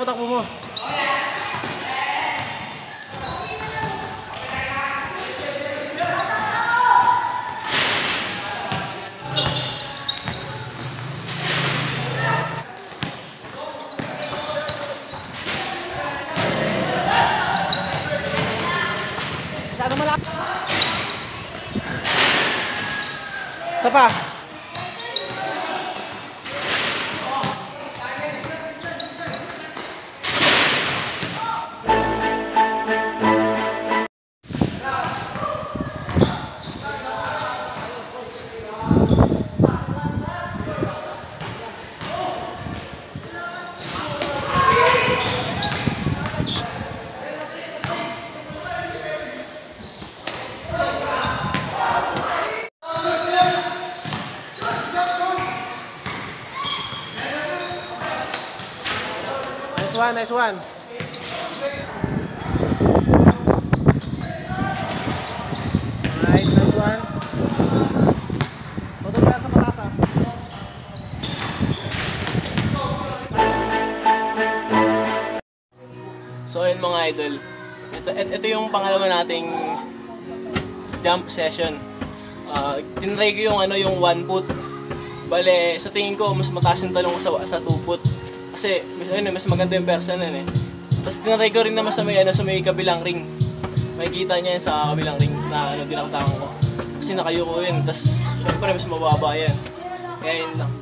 takbo mo. Isa pa. Nice one. Alright, nice one. Todo kaya sa matasa. So ayun mga idol, ito yung pangalawa nating jump session. Tinry ko yung yung 1 foot. Bale, sa tingin ko mas mataas yung talong ko sa 2 foot. Kasi mas maganda yung personal eh. Tapos tinry ko rin naman sa may kabilang ring. Makikita niya yan sa kabilang ring na dinaktakan ko. Kasi nakayuko yun. Tapos syempre mas mababa yan. Kaya yun lang.